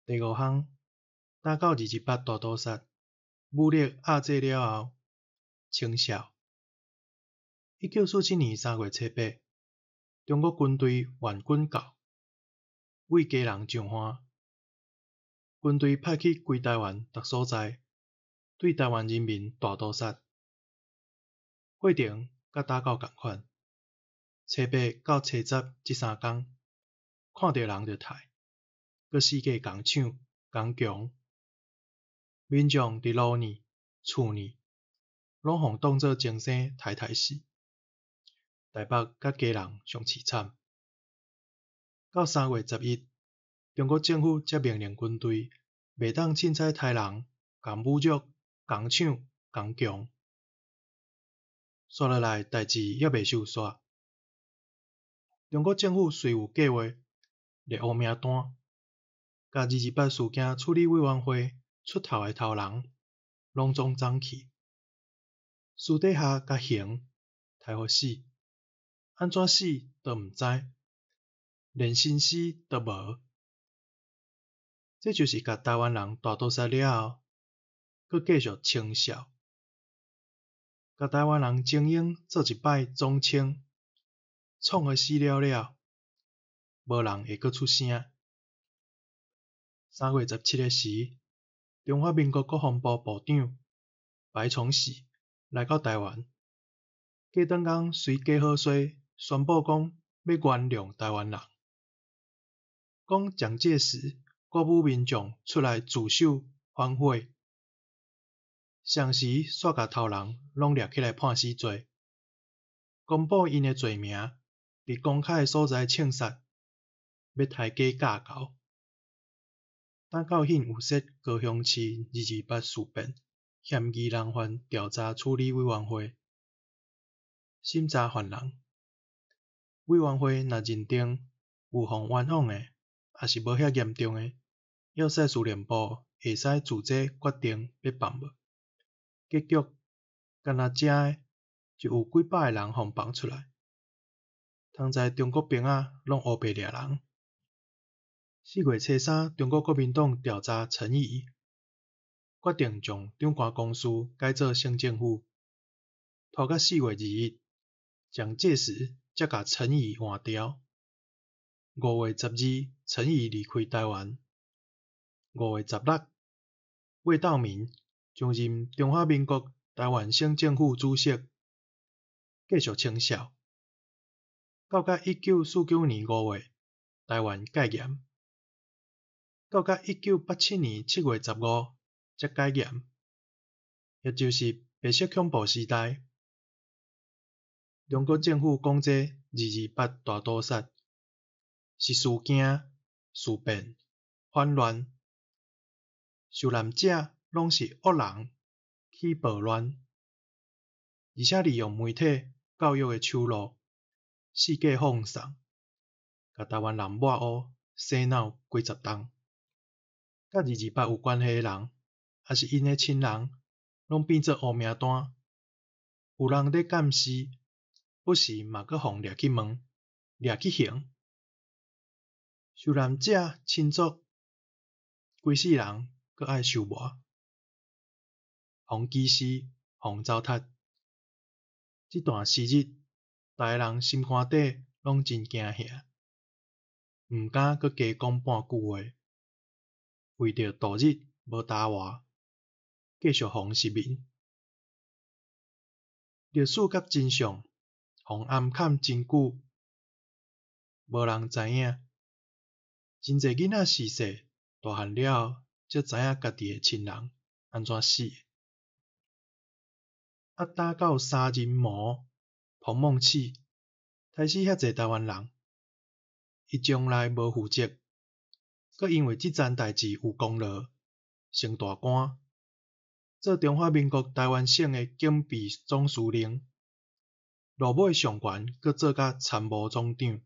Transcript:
第5项，打到28大屠杀，武力压制了后，清剿。1947年3月7日，中国军队援军到，为家人上岸。军队派去规台湾各所在，对台湾人民大屠杀。过程甲打到同款。初8到初10这3天，看到人就刣，搁四界共抢共强。民众伫路呢、厝呢，拢互当作精生刣死。台北甲家人上凄惨。到3月11，中国政府才命令军队袂当凊彩刣人、共侮辱、共抢、共强。续落来代志还袂收煞。中国政府虽有计划列黑名单，甲228事件处理委员会出头的头人拢总斩去，私底下甲刑刣互死，安怎死都毋知，连心死都无。这就是甲台湾人大屠杀了后，搁继续清剿，甲台湾人精英做一摆总清，创互死了，无人会搁出声。3月17日时，中华民国国防部部长白崇禧来到台湾，过转工随家好说宣布讲要原谅台湾人，讲蒋介石鼓舞民众出来自首反悔，上时煞甲头人拢抓起来判死罪，公布因的罪名，伫公开的所在枪杀，要抬价架高。打到现有设高雄市228事变嫌疑人犯调查处理委员会，审查犯人。委员会若认定有互冤枉的，也是无遐严重的，要塞司令部会使自这决定要放无。结局，干那正的就有几百个人互放出来，通知中国兵仔拢乌白掠人。4月初3，中国国民党调查陈仪，决定将长官公司改做省政府，拖到4月21，蒋介石才甲陈仪换掉。5月12，陈仪离开台湾。5月16，魏道明将任中华民国台湾省政府主席，继续清剿，到1949年5月，台湾戒严。到1987年7月15才戒严，也就是白色恐怖时代。中国政府讲这228大屠杀是事件、事变、反乱，受难者拢是恶人起暴乱，而且利用媒体、教育的手路，四界放送，甲台湾人抹黑、洗脑几十冬。甲228有关系的人，也是因的亲人，拢变做黑名单。有人咧监视，不时嘛搁互掠去问、掠去刑。受难者亲族规世人搁爱受磨，互歧视、互糟蹋。这段时日，逐个人心肝底拢真惊吓，毋敢搁加讲半句话。为着度日无搭话，继续互失眠。历史甲真相，互暗藏真久，无人知影。真侪囡仔逝世，大汉了后，才知影家己的亲人安怎死的。打到杀人魔彭孟启，杀死遐侪台湾人，伊从来无负责。搁因为即件代志有功劳，升大官，做中华民国台湾省的警备总司令，落尾上悬搁做甲参谋总长。